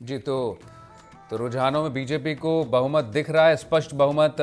जी, तो रुझानों में बीजेपी को बहुमत दिख रहा है, स्पष्ट बहुमत।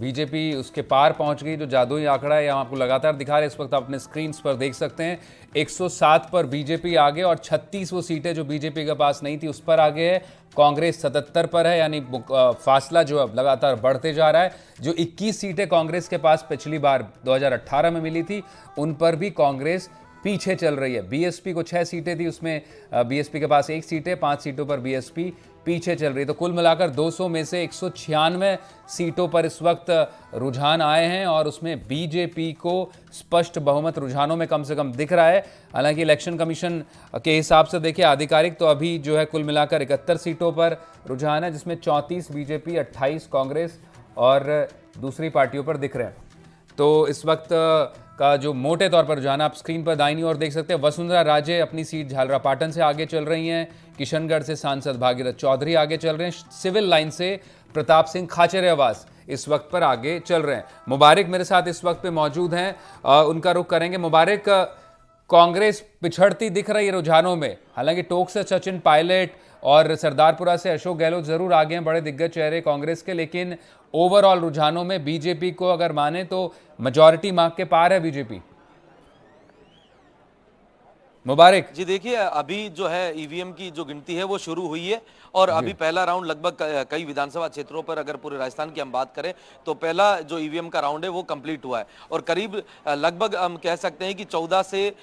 बीजेपी उसके पार पहुंच गई। जो जादुई आंकड़ा है, यहाँ आपको लगातार दिखा रहे हैं, इस वक्त आप अपने स्क्रीन पर देख सकते हैं। 107 पर बीजेपी आगे और 36 वो सीटें जो बीजेपी के पास नहीं थी उस पर आगे है। कांग्रेस 77 पर है, यानी फासला जो अब लगातार बढ़ते जा रहा है। जो 21 सीटें कांग्रेस के पास पिछली बार 2018 में मिली थी, उन पर भी कांग्रेस पीछे चल रही है। बीएसपी को 6 सीटें थी, उसमें बीएसपी के पास 1 सीट है, 5 सीटों पर बीएसपी पीछे चल रही है। तो कुल मिलाकर 200 में से 196 सीटों पर इस वक्त रुझान आए हैं और उसमें बीजेपी को स्पष्ट बहुमत रुझानों में कम से कम दिख रहा है। हालांकि इलेक्शन कमीशन के हिसाब से देखिए आधिकारिक तो अभी जो है कुल मिलाकर 71 सीटों पर रुझान है, जिसमें 34 बीजेपी, 28 कांग्रेस और दूसरी पार्टियों पर दिख रहे हैं। तो इस वक्त का जो मोटे तौर पर रुझान आप स्क्रीन पर दाहिनी ओर देख सकते हैं। वसुंधरा राजे अपनी सीट झालरापाटन से आगे चल रही हैं। किशनगढ़ से सांसद भागीरथ चौधरी आगे चल रहे हैं। सिविल लाइन से प्रताप सिंह खाचरियावास इस वक्त पर आगे चल रहे हैं। मुबारक मेरे साथ इस वक्त पे मौजूद हैं, उनका रुख करेंगे। मुबारक, कांग्रेस पिछड़ती दिख रही है रुझानों में। हालांकि टोंक से सचिन पायलट और सरदारपुरा से अशोक गहलोत जरूर आगे हैं, बड़े दिग्गज चेहरे कांग्रेस के, लेकिन ओवरऑल रुझानों में बीजेपी को अगर माने तो मेजॉरिटी मार्क के पार है बीजेपी। मुबारक जी देखिए, अभी जो है ईवीएम की जो गिनती है वो शुरू हुई है और अभी पहला राउंड लगभग कई विधानसभा क्षेत्रों पर, अगर पूरे राजस्थान की हम बात करें तो पहला जो ईवीएम का राउंड है वो कंप्लीट हुआ है और करीब लगभग हम कह सकते हैं कि 14 से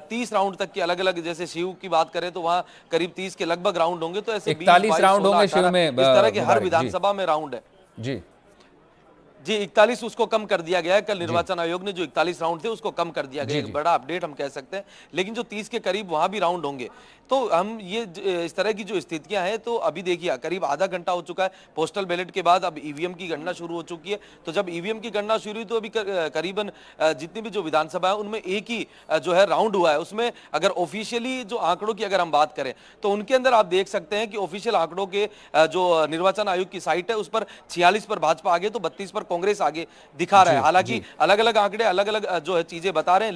30 राउंड तक की अलग अलग, जैसे शिव की बात करें तो वहां करीब 30 के लगभग राउंड होंगे। तो ऐसे 41 राउंड होंगे शिव में, इस तरह के हर मुबारक विधानसभा में राउंड है। जी जी 41 उसको कम कर दिया गया है। कल जी निर्वाचन आयोग ने जो 41 राउंड थे उसको कम कर दिया गया, एक बड़ा अपडेट हम कह सकते हैं। लेकिन जो 30 के करीब वहां भी राउंड होंगे। तो हम ये इस तरह की जो स्थितियां हैं, तो अभी देखिए करीब आधा घंटा हो चुका है पोस्टल बैलेट के बाद, अब ईवीएम की गणना शुरू हो चुकी है। तो जब ईवीएम की गणना शुरू हुई तो अभी करीबन जितनी भी जो विधानसभा है उनमें एक ही जो है राउंड हुआ है। उसमें अगर ऑफिशियली जो आंकड़ों की अगर हम बात करें तो उनके अंदर आप देख सकते हैं कि ऑफिशियल आंकड़ों के जो निर्वाचन आयोग की साइट है उस पर 46 पर भाजपा आगे तो 32 पर कांग्रेस आगे दिखा रहा है। हालांकि अलग अलग आंकड़े अलग अलग जो है चीजें बता रहे हैं।